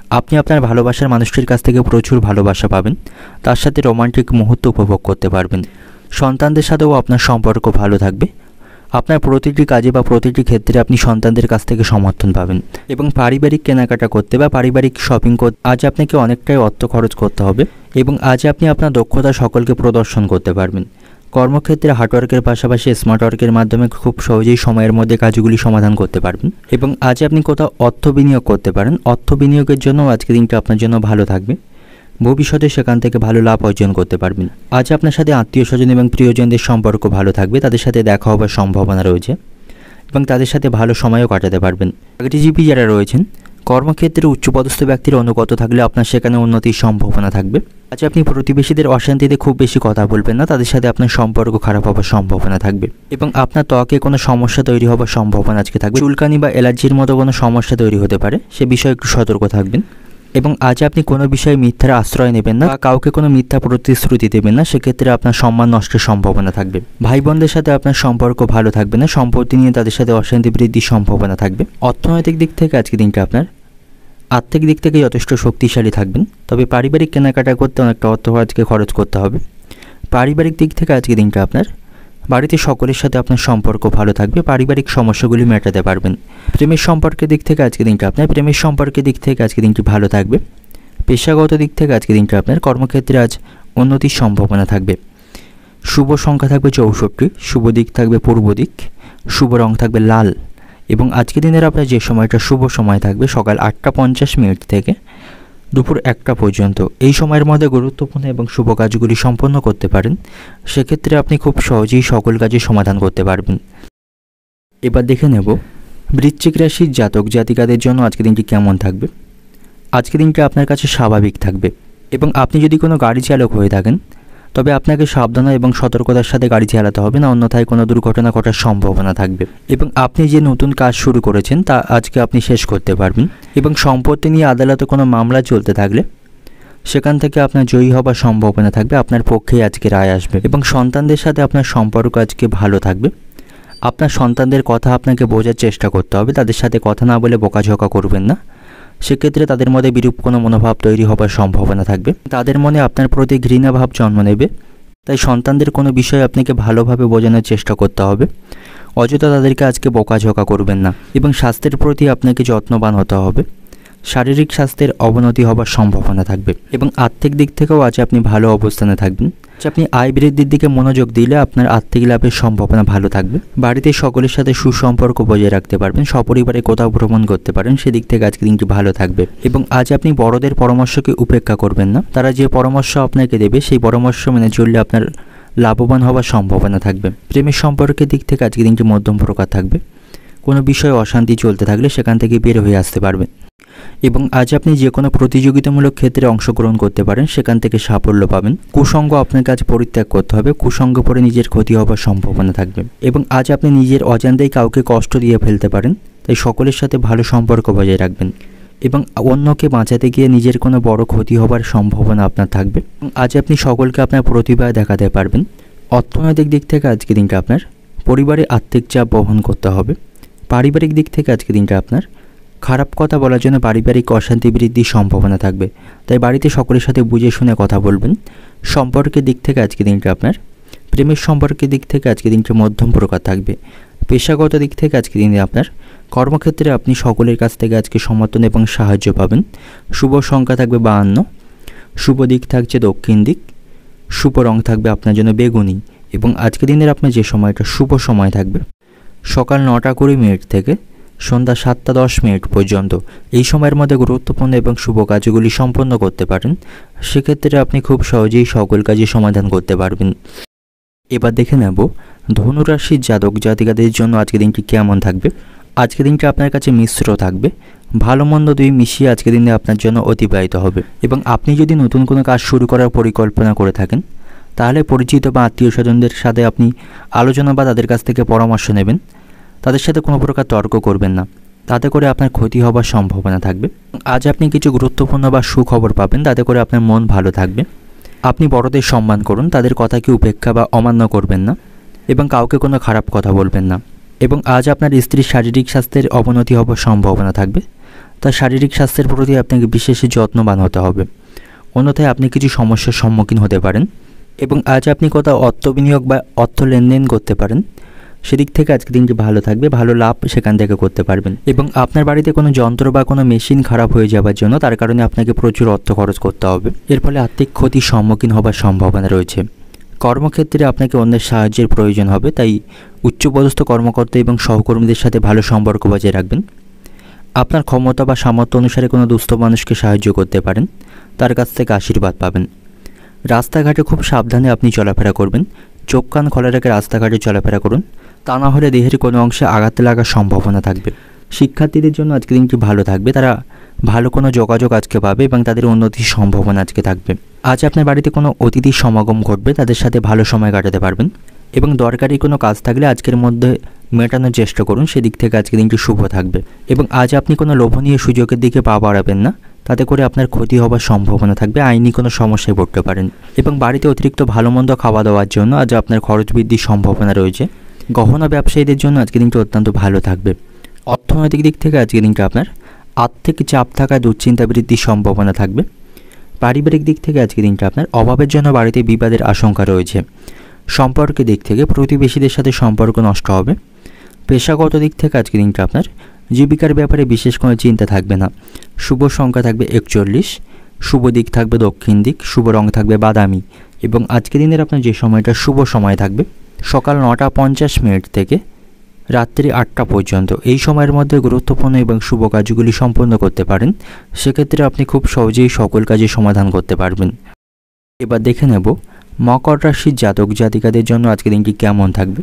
আপনি আপনার ভালোবাসার মানুষটির কাছ থেকে প্রচুর ভালোবাসা পাবেন। তার সাথে রোমান্টিক মুহূর্ত উপভোগ করতে পারবেন। সন্তানদের সাথেও আপনার সম্পর্ক ভালো থাকবে। আপনার প্রতিটি কাজে বা প্রতিটি ক্ষেত্রে আপনি সন্তানদের কাছ থেকে সমর্থন পাবেন। এবং পারিবারিক কেনাকাটা করতে বা পারিবারিক শপিং করতে আজ আপনাকে অনেকটাই অর্থ খরচ করতে হবে এবং আজ আপনি আপনার দক্ষতা সকলকে প্রদর্শন করতে পারবেন। কর্মক্ষেত্রে হার্ডওয়ার্কের পাশাপাশি স্মার্ট ওয়ার্কের মাধ্যমে খুব সহজেই সময়ের মধ্যে কাজগুলি সমাধান করতে পারবেন এবং আজ আপনি কোথাও অর্থ বিনিয়োগ করতে পারেন। অর্থ বিনিয়োগের জন্য আজকের দিনটা আপনার জন্য ভালো থাকবে। ভবিষ্যতে সেখান থেকে ভালো লাভ অর্জন করতে পারবেন। আজ আপনার সাথে আত্মীয় স্বজন এবং প্রিয়জনদের সম্পর্ক ভালো থাকবে, তাদের সাথে দেখা হবার সম্ভাবনা রয়েছে এবং তাদের সাথে ভালো সময়ও কাটাতে পারবেন। চাকরিজীবী যারা রয়েছেন, কর্মক্ষেত্রে উচ্চপদস্থ ব্যক্তির অনুগত থাকলে আপনার সেখানে উন্নতির সম্ভাবনা থাকবে। আজ আপনি প্রতিবেশীদের অশান্তিতে খুব বেশি কথা বলবেন না, তাদের সাথে আপনার সম্পর্ক খারাপ হওয়ার সম্ভাবনা থাকবে এবং আপনার ত্বকে কোনো সমস্যা তৈরি হওয়ার সম্ভাবনা আজকে থাকবে। চুলকানি বা অ্যালার্জির মতো কোনো সমস্যা তৈরি হতে পারে, সে বিষয়ে একটু সতর্ক থাকবেন। এবং আজ আপনি কোনো বিষয়ে মিথ্যার আশ্রয় নেবেন না বা কাউকে কোনো মিথ্যা প্রতিশ্রুতি দেবেন না, সেক্ষেত্রে আপনার সম্মান নষ্টের সম্ভাবনা থাকবে। ভাই বোনদের সাথে আপনার সম্পর্ক ভালো থাকবে না, সম্পত্তি নিয়ে তাদের সাথে অশান্তি বৃদ্ধির সম্ভাবনা থাকবে। অর্থনৈতিক দিক থেকে আজকে দিনটা আপনার আর্থিক দিক থেকে যথেষ্ট শক্তিশালী থাকবেন, তবে পারিবারিক কেনাকাটা করতে অনেকটা অর্থ আজকে খরচ করতে হবে। পারিবারিক দিক থেকে আজকে দিনটা আপনার বাড়িতে সকলের সাথে আপনার সম্পর্ক ভালো থাকবে, পারিবারিক সমস্যাগুলি মেটাতে পারবেন। প্রেমের সম্পর্কের দিক থেকে আজকে দিনটা আপনার প্রেমের সম্পর্কের দিক থেকে আজকে দিনটি ভালো থাকবে। পেশাগত দিক থেকে আজকে দিনটা আপনার কর্মক্ষেত্রে আজ উন্নতির সম্ভাবনা থাকবে। শুভ সংখ্যা থাকবে 64, শুভ দিক থাকবে পূর্ব দিক, শুভ রং থাকবে লাল এবং আজকে দিনের আপনার যে সময়টা শুভ সময় থাকবে সকাল 8:50 থেকে দুপুর 1টা পর্যন্ত। এই সময়ের মধ্যে গুরুত্বপূর্ণ এবং শুভ কাজগুলি সম্পন্ন করতে পারেন, সেক্ষেত্রে আপনি খুব সহজেই সকল কাজে সমাধান করতে পারবেন। এবার দেখে নেব বৃশ্চিক রাশির জাতক জাতিকাদের জন্য আজকে দিনটি কেমন থাকবে। আজকে দিনটি আপনার কাছে স্বাভাবিক থাকবে এবং আপনি যদি কোনো গাড়ি চালক হয়ে থাকেন তবে আপনাকে সাবধান এবং সতর্কতার সাথে গাড়ি চালাতে হবে না, অন্যথায় কোনো দুর্ঘটনা ঘটার সম্ভাবনা থাকবে। এবং আপনি যে নতুন কাজ শুরু করেছেন তা আজকে আপনি শেষ করতে পারবেন এবং সম্পত্তি নিয়ে আদালতে কোনো মামলা চলতে থাকলে সেখান থেকে আপনার জয়ী হবার সম্ভাবনা থাকবে, আপনার পক্ষেই আজকে রায় আসবে। এবং সন্তানদের সাথে আপনার সম্পর্ক আজকে ভালো থাকবে। আপনার সন্তানদের কথা আপনাকে বোঝার চেষ্টা করতে হবে, তাদের সাথে কথা না বলে বকাঝকা করবেন না, সেক্ষেত্রে তাদের মধ্যে বিরূপ কোনো মনোভাব তৈরি হবার সম্ভাবনা থাকবে। তাদের মনে আপনার প্রতি ঘৃণাভাব জন্ম নেবে, তাই সন্তানদের কোনো বিষয়ে আপনাকে ভালোভাবে বোঝানোর চেষ্টা করতে হবে, অযথা তাদেরকে আজকে বকাঝকা করবেন না। এবং স্বাস্থ্যের প্রতি আপনাকে যত্নবান হতে হবে, শারীরিক স্বাস্থ্যের অবনতি হবার সম্ভাবনা থাকবে। এবং আর্থিক দিক থেকেও আজ আপনি ভালো অবস্থানে থাকবেন। আপনি আয় বৃদ্ধির দিকে মনোযোগ দিলে আপনার আর্থিক লাভের সম্ভাবনা ভালো থাকবে। বাড়িতে সকলের সাথে সুসম্পর্ক বজায় রাখতে পারবেন, সপরিবারে কোথাও ভ্রমণ করতে পারেন, সেদিক থেকে আজকে দিনটি ভালো থাকবে। এবং আজ আপনি বড়দের পরামর্শকে উপেক্ষা করবেন না, তারা যে পরামর্শ আপনাকে দেবে সেই পরামর্শ মেনে চললে আপনার লাভবান হওয়ার সম্ভাবনা থাকবে। প্রেমের সম্পর্কের দিক থেকে আজকে দিনটি মধ্যম প্রকার থাকবে, কোনো বিষয়ে অশান্তি চলতে থাকলে সেখান থেকে বের হয়ে আসতে পারবেন। এবং আজ আপনি যে কোনো প্রতিযোগিতামূলক ক্ষেত্রে অংশগ্রহণ করতে পারেন, সেখান থেকে সাফল্য পাবেন। কুসঙ্গ আপনাকে আজ পরিত্যাগ করতে হবে, কুসঙ্গ পরে নিজের ক্ষতি হবার সম্ভাবনা থাকবে। এবং আজ আপনি নিজের অজান্তেই কাউকে কষ্ট দিয়ে ফেলতে পারেন, তাই সকলের সাথে ভালো সম্পর্ক বজায় রাখবেন। এবং অন্যকে বাঁচাতে গিয়ে নিজের কোনো বড় ক্ষতি হবার সম্ভাবনা আপনার থাকবে। আজ আপনি সকলকে আপনার প্রতিভা দেখাতে পারবেন। অর্থনৈতিক দিক থেকে আজকে দিনটা আপনার পরিবারে আর্থিক চাপ বহন করতে হবে। পারিবারিক দিক থেকে আজকে দিনটা আপনার খারাপ কথা বলার জন্য পারিবারিক অশান্তি বৃদ্ধির সম্ভাবনা থাকবে, তাই বাড়িতে সকলের সাথে বুঝে শুনে কথা বলবেন। সম্পর্কের দিক থেকে আজকে দিনটা আপনার প্রেমের সম্পর্কের দিক থেকে আজকে দিনটা মধ্যম প্রকার থাকবে। পেশাগত দিক থেকে আজকে দিনে আপনার কর্মক্ষেত্রে আপনি সকলের কাছ থেকে আজকে সমর্থন এবং সাহায্য পাবেন। শুভ সংখ্যা থাকবে 52, শুভ দিক থাকছে দক্ষিণ দিক, শুভ রং থাকবে আপনার জন্য বেগুনি। এবং আজকে দিনের আপনার যে সময়টা শুভ সময় থাকবে সকাল 9:20 থেকে সন্ধ্যা 7:10 পর্যন্ত। এই সময়ের মধ্যে গুরুত্বপূর্ণ এবং শুভ কাজগুলি সম্পন্ন করতে পারেন, সেক্ষেত্রে আপনি খুব সহজেই সকল কাজে সমাধান করতে পারবেন। এবার দেখে নেব ধনুরাশির জাতক জাতিকাদের জন্য আজকে দিনটি কেমন থাকবে। আজকে দিনটি আপনার কাছে মিশ্র থাকবে, ভালো মন্দ দুই মিশিয়ে আজকে দিনে আপনার জন্য অতিবাহিত হবে। এবং আপনি যদি নতুন কোনো কাজ শুরু করার পরিকল্পনা করে থাকেন তাহলে পরিচিত বা আত্মীয় স্বজনদের সাথে আপনি আলোচনা বা তাদের কাছ থেকে পরামর্শ নেবেন, তাদের সাথে কোনো প্রকার তর্ক করবেন না, তাতে করে আপনার ক্ষতি হবার সম্ভাবনা থাকবে। আজ আপনি কিছু গুরুত্বপূর্ণ বা সুখবর পাবেন, তাতে করে আপনার মন ভালো থাকবে। আপনি বড়দের সম্মান করুন, তাদের কথাকে উপেক্ষা বা অমান্য করবেন না এবং কাউকে কোনো খারাপ কথা বলবেন না। এবং আজ আপনার স্ত্রীর শারীরিক স্বাস্থ্যের অবনতি হবার সম্ভাবনা থাকবে, তার শারীরিক স্বাস্থ্যের প্রতি আপনাকে বিশেষ যত্নবান হতে হবে, অন্যথায় আপনি কিছু সমস্যার সম্মুখীন হতে পারেন। এবং আজ আপনি কোথাও অর্থ বিনিয়োগ বা অর্থ লেনদেন করতে পারেন, সেদিক থেকে আজকের দিনটি ভালো থাকবে, ভালো লাভ সেখান থেকে করতে পারবেন। এবং আপনার বাড়িতে কোনো যন্ত্র বা কোনো মেশিন খারাপ হয়ে যাওয়ার জন্য তার কারণে আপনাকে প্রচুর অর্থ খরচ করতে হবে, এর ফলে আর্থিক ক্ষতির সম্মুখীন হবার সম্ভাবনা রয়েছে। কর্মক্ষেত্রে আপনাকে অন্যের সাহায্যের প্রয়োজন হবে, তাই উচ্চপদস্থ কর্মকর্তা এবং সহকর্মীদের সাথে ভালো সম্পর্ক বজায় রাখবেন। আপনার ক্ষমতা বা সামর্থ্য অনুসারে কোনো দুস্থ মানুষকে সাহায্য করতে পারেন, তার কাছ থেকে আশীর্বাদ পাবেন। রাস্তাঘাটে খুব সাবধানে আপনি চলাফেরা করবেন, চোখ কান খোলা রেখে রাস্তাঘাটে চলাফেরা করুন, তা না হলে দেহের কোনো অংশে আঘাত লাগার সম্ভাবনা থাকবে। শিক্ষার্থীদের জন্য আজকের দিনটি ভালো থাকবে, তারা ভালো কোনো যোগাযোগ আজকে পাবে এবং তাদের উন্নতির সম্ভাবনা আজকে থাকবে। আজ আপনার বাড়িতে কোনো অতিথির সমাগম ঘটবে, তাদের সাথে ভালো সময় কাটাতে পারবেন এবং দরকারি কোনো কাজ থাকলে আজকের মধ্যে মেটানোর চেষ্টা করুন, সেদিক থেকে আজকের দিনটি শুভ থাকবে। এবং আজ আপনি কোনো লোভনীয় সুযোগের দিকে পা বাড়াবেন না, তাতে করে আপনার ক্ষতি হওয়ার সম্ভাবনা থাকবে, আইনি কোনো সমস্যায় পড়তে পারেন। এবং বাড়িতে অতিরিক্ত ভালো মন্দ খাওয়া দাওয়ার জন্য আজ আপনার খরচ বৃদ্ধির সম্ভাবনা রয়েছে। গহনা ব্যবসায়ীদের জন্য আজকের দিনটি অত্যন্ত ভালো থাকবে। অর্থনৈতিক দিক থেকে আজকের দিনটা আপনার আর্থিক চাপ থাকা দুশ্চিন্তা বৃদ্ধির সম্ভাবনা থাকবে। পারিবারিক দিক থেকে আজকের দিনটা আপনার অভাবের জন্য বাড়িতে বিবাদের আশঙ্কা রয়েছে। সম্পর্কের দিক থেকে প্রতিবেশীদের সাথে সম্পর্ক নষ্ট হবে। পেশাগত দিক থেকে আজকের দিনটা আপনার জীবিকার ব্যাপারে বিশেষ কোনো চিন্তা থাকবে না। শুভ সংখ্যা থাকবে 41, শুভ দিক থাকবে দক্ষিণ দিক, শুভ রং থাকবে বাদামি। এবং আজকের দিনের আপনার যে সময়টা শুভ সময় থাকবে সকাল 9:50 থেকে রাত্রি 8টা পর্যন্ত, এই সময়ের মধ্যে গুরুত্বপূর্ণ এবং শুভ কাজগুলি সম্পন্ন করতে পারেন। সেক্ষেত্রে আপনি খুব সহজেই সকল কাজে সমাধান করতে পারবেন। এবার দেখে নেব মকর রাশির জাতক জাতিকাদের জন্য আজকের দিনটি কেমন থাকবে।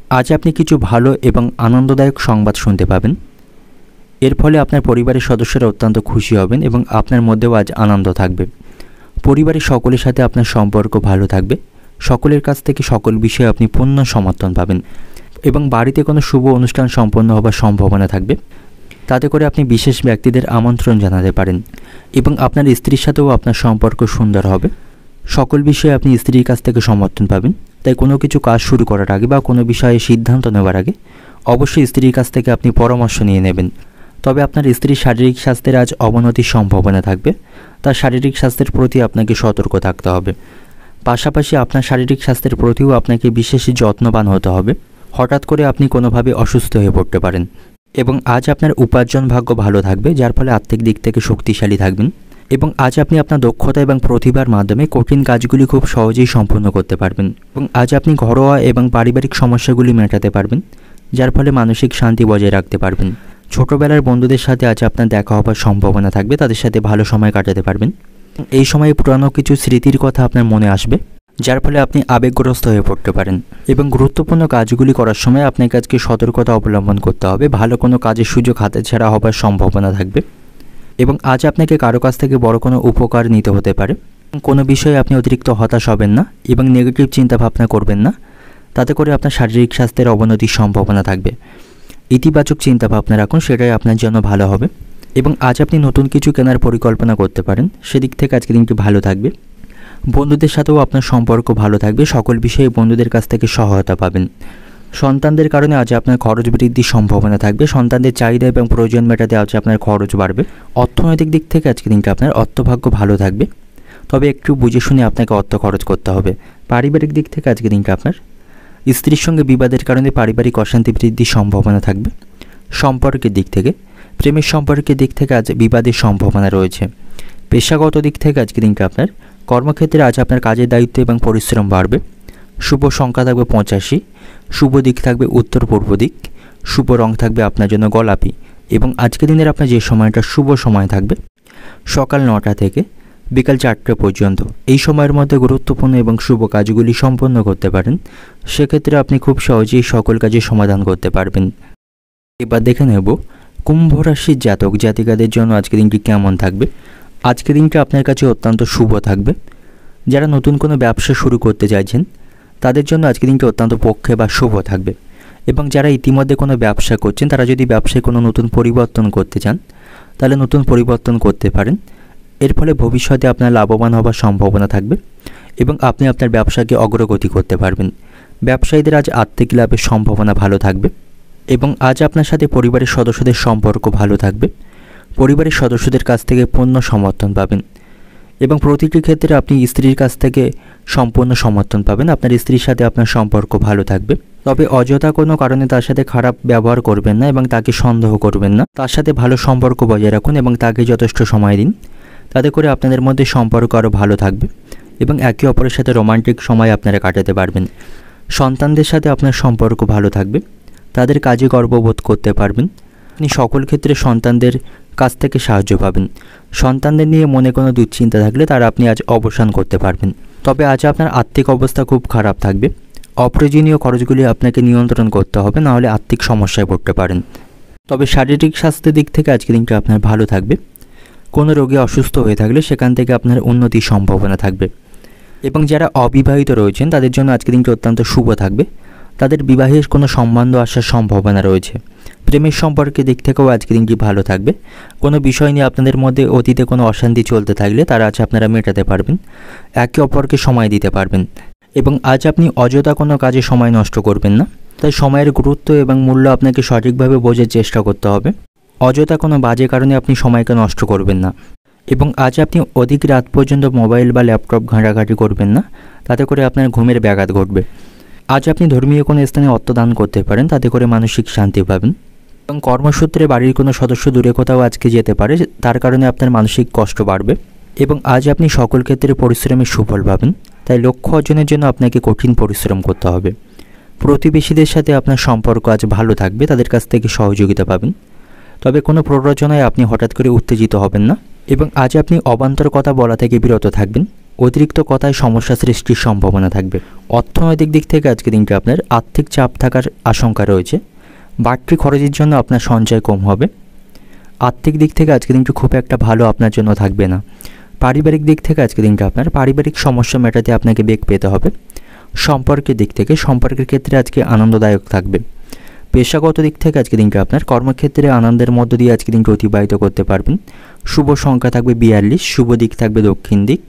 আজ আপনি কিছু ভালো এবং আনন্দদায়ক সংবাদ শুনতে পাবেন, এর ফলে আপনার পরিবারের সদস্যরা অত্যন্ত খুশি হবেন এবং আপনার মধ্যেও আজ আনন্দ থাকবে। পরিবারের সকলের সাথে আপনার সম্পর্ক ভালো থাকবে, সকলের কাছ থেকে সকল বিষয়ে আপনি পূর্ণ সমর্থন পাবেন এবং বাড়িতে কোনো শুভ অনুষ্ঠান সম্পন্ন হবার সম্ভাবনা থাকবে, তাতে করে আপনি বিশেষ ব্যক্তিদের আমন্ত্রণ জানাতে পারেন। এবং আপনার স্ত্রীর সাথেও আপনার সম্পর্ক সুন্দর হবে, সকল বিষয়ে আপনি স্ত্রীর কাছ থেকে সমর্থন পাবেন। তাই কোনো কিছু কাজ শুরু করার আগে বা কোনো বিষয়ে সিদ্ধান্ত নেওয়ার আগে অবশ্যই স্ত্রীর কাছ থেকে আপনি পরামর্শ নিয়ে নেবেন। তবে আপনার স্ত্রীর শারীরিক স্বাস্থ্যের আজ অবনতির সম্ভাবনা থাকবে, তার শারীরিক স্বাস্থ্যের প্রতি আপনাকে সতর্ক থাকতে হবে। পাশাপাশি আপনার শারীরিক স্বাস্থ্যের প্রতিও আপনাকে বিশেষ যত্নবান হতে হবে, হঠাৎ করে আপনি কোনোভাবে অসুস্থ হয়ে পড়তে পারেন। এবং আজ আপনার উপার্জন ভাগ্য ভালো থাকবে, যার ফলে আর্থিক দিক থেকে শক্তিশালী থাকবেন। এবং আজ আপনি আপনার দক্ষতা এবং প্রতিভার মাধ্যমে কঠিন কাজগুলি খুব সহজেই সম্পূর্ণ করতে পারবেন। এবং আজ আপনি ঘরোয়া এবং পারিবারিক সমস্যাগুলি মেটাতে পারবেন, যার ফলে মানসিক শান্তি বজায় রাখতে পারবেন। ছোটোবেলার বন্ধুদের সাথে আজ আপনার দেখা হবার সম্ভাবনা থাকবে, তাদের সাথে ভালো সময় কাটাতে পারবেন। এই সময়ে পুরানো কিছু স্মৃতির কথা আপনার মনে আসবে, যার ফলে আপনি আবেগগ্রস্ত হয়ে পড়তে পারেন। এবং গুরুত্বপূর্ণ কাজগুলি করার সময় আপনাকে আজকে সতর্কতা অবলম্বন করতে হবে, ভালো কোনো কাজের সুযোগ হাতছাড়া হবার সম্ভাবনা থাকবে। এবং আজ আপনাকে কারো কাছ থেকে বড় কোনো উপকার নিতে হতে পারে। কোনো বিষয়ে আপনি অতিরিক্ত হতাশ হবেন না এবং নেগেটিভ চিন্তাভাবনা করবেন না, তাতে করে আপনার শারীরিক স্বাস্থ্যের অবনতির সম্ভাবনা থাকবে। ইতিবাচক চিন্তাভাবনা রাখুন, সেটাই আপনার জন্য ভালো হবে। এবং আজ আপনি নতুন কিছু কেনার পরিকল্পনা করতে পারেন, সেদিক থেকে আজকের দিনটি ভালো থাকবে। বন্ধুদের সাথেও আপনার সম্পর্ক ভালো থাকবে, সকল বিষয়ে বন্ধুদের কাছ থেকে সহায়তা পাবেন। সন্তানদের কারণে আজ আপনার খরচ বৃদ্ধির সম্ভাবনা থাকবে, সন্তানদের চাহিদা এবং প্রয়োজন মেটাতে আজ আপনার খরচ বাড়বে। অর্থনৈতিক দিক থেকে আজকের দিনটা আপনার অর্থভাগ্য ভালো থাকবে, তবে একটু বুঝে শুনে আপনাকে অর্থ খরচ করতে হবে। পারিবারিক দিক থেকে আজকের দিনটা আপনার স্ত্রীর সঙ্গে বিবাদের কারণে পারিবারিক অশান্তি বৃদ্ধির সম্ভাবনা থাকবে। সম্পর্কের দিক থেকে প্রেমের সম্পর্কের দিক থেকে আজ বিবাদের সম্ভাবনা রয়েছে। পেশাগত দিক থেকে আজকের দিনটা আপনার কর্মক্ষেত্রে আজ আপনার কাজের দায়িত্ব এবং পরিশ্রম বাড়বে। শুভ সংখ্যা থাকবে 85, শুভ দিক থাকবে উত্তর পূর্ব দিক, শুভ রং থাকবে আপনার জন্য গোলাপি। এবং আজকের দিনের আপনার যে সময়টা শুভ সময় থাকবে সকাল 9টা থেকে বিকাল 4টে পর্যন্ত, এই সময়ের মধ্যে গুরুত্বপূর্ণ এবং শুভ কাজগুলি সম্পন্ন করতে পারেন। সেক্ষেত্রে আপনি খুব সহজেই সকল কাজের সমাধান করতে পারবেন। এবার দেখে নেব কুম্ভ রাশির জাতক জাতিকাদের জন্য আজকের দিনটি কেমন থাকবে। আজকের দিনটা আপনার কাছে অত্যন্ত শুভ থাকবে। যারা নতুন কোনো ব্যবসা শুরু করতে চাইছেন তাদের জন্য আজকের দিনটি অত্যন্ত পক্ষে বা শুভ থাকবে। এবং যারা ইতিমধ্যে কোনো ব্যবসা করছেন তারা যদি ব্যবসায় কোনো নতুন পরিবর্তন করতে চান তাহলে নতুন পরিবর্তন করতে পারেন, এর ফলে ভবিষ্যতে আপনার লাভবান হওয়ার সম্ভাবনা থাকবে এবং আপনি আপনার ব্যবসাকে অগ্রগতি করতে পারবেন। ব্যবসায়ীদের আজ আর্থিক লাভের সম্ভাবনা ভালো থাকবে এবং আজ আপনার সাথে পরিবারের সদস্যদের সম্পর্ক ভালো থাকবে। পরিবারের সদস্যদের কাছ থেকে পূর্ণ সমর্থন পাবেন এবং প্রতিটি ক্ষেত্রে আপনি স্ত্রীর কাছ থেকে সম্পূর্ণ সমর্থন পাবেন। আপনার স্ত্রীর সাথে আপনার সম্পর্ক ভালো থাকবে। তবে অযথা কোনো কারণে তার সাথে খারাপ ব্যবহার করবেন না এবং তাকে সন্দেহ করবেন না। তার সাথে ভালো সম্পর্ক বজায় রাখুন এবং তাকে যথেষ্ট সময় দিন। তাতে করে আপনাদের মধ্যে সম্পর্ক আরও ভালো থাকবে এবং একে অপরের সাথে রোমান্টিক সময় আপনারা কাটাতে পারবেন। সন্তানদের সাথে আপনার সম্পর্ক ভালো থাকবে। তাদের কাজে গর্ববোধ করতে পারবেন। আপনি সকল ক্ষেত্রে সন্তানদের কাছ থেকে সাহায্য পাবেন। সন্তানদের নিয়ে মনে কোনো দুশ্চিন্তা থাকলে তারা আপনি আজ অবসান করতে পারবেন। তবে আজ আপনার আর্থিক অবস্থা খুব খারাপ থাকবে। অপ্রয়োজনীয় খরচগুলি আপনাকে নিয়ন্ত্রণ করতে হবে, নাহলে আর্থিক সমস্যায় পড়তে পারেন। তবে শারীরিক স্বাস্থ্যের দিক থেকে আজকের দিনটা আপনার ভালো থাকবে। কোনো রোগে অসুস্থ হয়ে থাকলে সেখান থেকে আপনার উন্নতির সম্ভাবনা থাকবে। এবং যারা অবিবাহিত রয়েছেন তাদের জন্য আজকের দিনটি অত্যন্ত শুভ থাকবে। তাদের বিবাহের কোনো সম্বন্ধ আসার সম্ভাবনা রয়েছে। প্রেমের সম্পর্কের দিক থেকেও আজকের দিনটি ভালো থাকবে। কোনো বিষয় নিয়ে আপনাদের মধ্যে অতীতে কোনো অশান্তি চলতে থাকলে তারা আজ আপনারা মেটাতে পারবেন। একে অপরকে সময় দিতে পারবেন এবং আজ আপনি অযথা কোনো কাজে সময় নষ্ট করবেন না। তাই সময়ের গুরুত্ব এবং মূল্য আপনাকে সঠিকভাবে বোঝার চেষ্টা করতে হবে। অযথা কোনো বাজে কারণে আপনি সময়কে নষ্ট করবেন না এবং আজ আপনি অধিক রাত পর্যন্ত মোবাইল বা ল্যাপটপ ঘাঁটাঘাঁটি করবেন না। তাতে করে আপনার ঘুমের ব্যাঘাত ঘটবে। আজ আপনি ধর্মীয় কোনো স্থানে অর্থদান করতে পারেন। তাতে করে মানসিক শান্তি পাবেন এবং কর্মসূত্রে বাড়ির কোনো সদস্য দূরে কোথাও আজকে যেতে পারে, তার কারণে আপনার মানসিক কষ্ট বাড়বে এবং আজ আপনি সকল ক্ষেত্রে পরিশ্রমের সুফল পাবেন। তাই লক্ষ্য অর্জনের জন্য আপনাকে কঠিন পরিশ্রম করতে হবে। প্রতিবেশীদের সাথে আপনার সম্পর্ক আজ ভালো থাকবে। তাদের কাছ থেকে সহযোগিতা পাবেন। তবে কোনো প্ররোচনায় আপনি হঠাৎ করে উত্তেজিত হবেন না এবং আজ আপনি অবান্তর কথা বলা থেকে বিরত থাকবেন। অতিরিক্ত কথায় সমস্যা সৃষ্টির সম্ভাবনা থাকবে। অর্থনৈতিক দিক থেকে আজকে দিনটা আপনার আর্থিক চাপ থাকার আশঙ্কা রয়েছে। বাড়তি খরচের জন্য আপনার সঞ্চয় কম হবে। আর্থিক দিক থেকে আজকে দিনটা খুব একটা ভালো আপনার জন্য থাকবে না। পারিবারিক দিক থেকে আজকে দিনটা আপনার পারিবারিক সমস্যা মেটাতে আপনাকে বেগ পেতে হবে। সম্পর্কের দিক থেকে সম্পর্কের ক্ষেত্রে আজকে আনন্দদায়ক থাকবে। পেশাগত দিক থেকে আজকে দিনটা আপনার কর্মক্ষেত্রে আনন্দের মধ্য দিয়ে আজকে দিনটা অতিবাহিত করতে পারবেন। শুভ সংখ্যা থাকবে 42, শুভ দিক থাকবে দক্ষিণ দিক,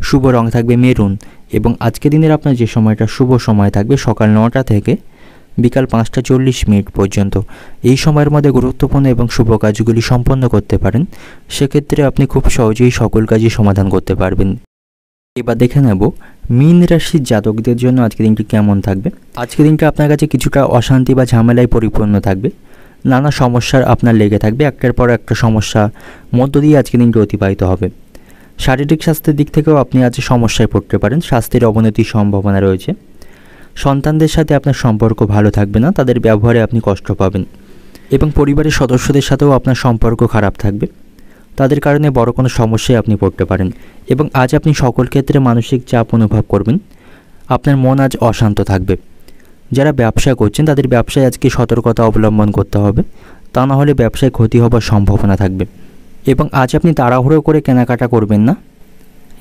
শুভ রং থাকবে মেরুন এবং আজকে দিনের আপনার যে সময়টা শুভ সময় থাকবে সকাল 9টা থেকে বিকাল 5টা 40 মিনিট পর্যন্ত। এই সময়ের মধ্যে গুরুত্বপূর্ণ এবং শুভ কাজগুলি সম্পন্ন করতে পারেন। সেক্ষেত্রে আপনি খুব সহজেই সকল কাজই সমাধান করতে পারবেন। এবার দেখে নেব মীন রাশির জাতকদের জন্য আজকের দিনটি কেমন থাকবে। আজকের দিনটা আপনার কাছে কিছুটা অশান্তি বা ঝামেলায় পরিপূর্ণ থাকবে। নানা সমস্যার আপনার লেগে থাকবে। একটার পর একটা সমস্যা মধ্য দিয়ে আজকের দিনটি অতিবাহিত হবে। শারীরিক স্বাস্থ্যের দিক থেকেও আপনি আজ সমস্যায় পড়তে পারেন। স্বাস্থ্যের অবনতির সম্ভাবনা রয়েছে। সন্তানদের সাথে আপনার সম্পর্ক ভালো থাকবে না। তাদের ব্যবহারে আপনি কষ্ট পাবেন এবং পরিবারের সদস্যদের সাথেও আপনার সম্পর্ক খারাপ থাকবে। তাদের কারণে বড় কোনো সমস্যায় আপনি পড়তে পারেন এবং আজ আপনি সকল ক্ষেত্রে মানসিক চাপ অনুভব করবেন। আপনার মন আজ অশান্ত থাকবে। যারা ব্যবসা করছেন তাদের ব্যবসায় আজকে সতর্কতা অবলম্বন করতে হবে, তা না হলে ব্যবসায় ক্ষতি হবার সম্ভাবনা থাকবে এবং আজ আপনি তাড়াহুড়ো করে কেনাকাটা করবেন না।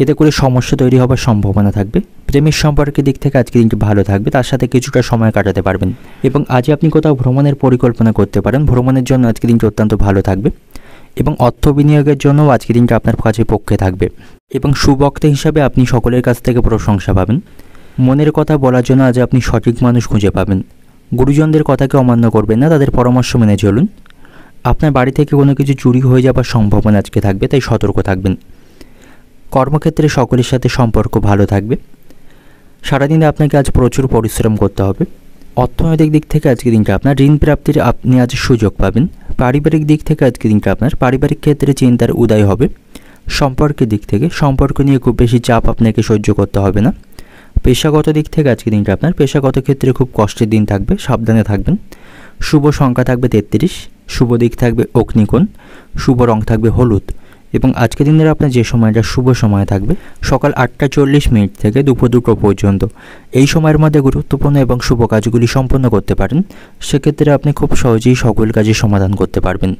এতে করে সমস্যা তৈরি হবার সম্ভাবনা থাকবে। প্রেমের সম্পর্কের দিক থেকে আজকে দিনটি ভালো থাকবে। তার সাথে কিছুটা সময় কাটাতে পারবেন এবং আজ আপনি কোথাও ভ্রমণের পরিকল্পনা করতে পারেন। ভ্রমণের জন্য আজকে দিনটি অত্যন্ত ভালো থাকবে এবং অর্থ বিনিয়োগের জন্যও আজকে দিনটা আপনার কাছে পক্ষে থাকবে এবং সুবক্তা হিসাবে আপনি সকলের কাছ থেকে প্রশংসা পাবেন। মনের কথা বলার জন্য আজ আপনি সঠিক মানুষ খুঁজে পাবেন। গুরুজনদের কথাকে অমান্য করবেন না, তাদের পরামর্শ মেনে চলুন। আপনার বাড়ি থেকে কোনো কিছু চুরি হয়ে যাবার সম্ভাবনা আজকে থাকবে, তাই সতর্ক থাকবেন। কর্মক্ষেত্রে সকলের সাথে সম্পর্ক ভালো থাকবে। সারাদিনে আপনাকে আজ প্রচুর পরিশ্রম করতে হবে। অর্থনৈতিক দিক থেকে আজকে দিনটা আপনার ঋণ প্রাপ্তির আপনি আজ সুযোগ পাবেন। পারিবারিক দিক থেকে আজকে দিনটা আপনার পারিবারিক ক্ষেত্রে চিন্তার উদয় হবে। সম্পর্কের দিক থেকে সম্পর্ক নিয়ে খুব বেশি চাপ আপনাকে সহ্য করতে হবে না। পেশাগত দিক থেকে আজকে দিনটা আপনার পেশাগত ক্ষেত্রে খুব কষ্টের দিন থাকবে, সাবধানে থাকবেন। শুভ সংখ্যা থাকবে 33, শুভ দিক থাকবে অগ্নিকোণ, শুভ রং থাকবে হলুদ এবং আজকে দিনের আপনার যে সময়টা শুভ সময় থাকবে সকাল 8টা 40 মিনিট থেকে দুপুর 2টো পর্যন্ত। এই সময়ের মধ্যে গুরুত্বপূর্ণ এবং শুভ কাজগুলি সম্পন্ন করতে পারেন। সেক্ষেত্রে আপনি খুব সহজেই সকল কাজের সমাধান করতে পারবেন।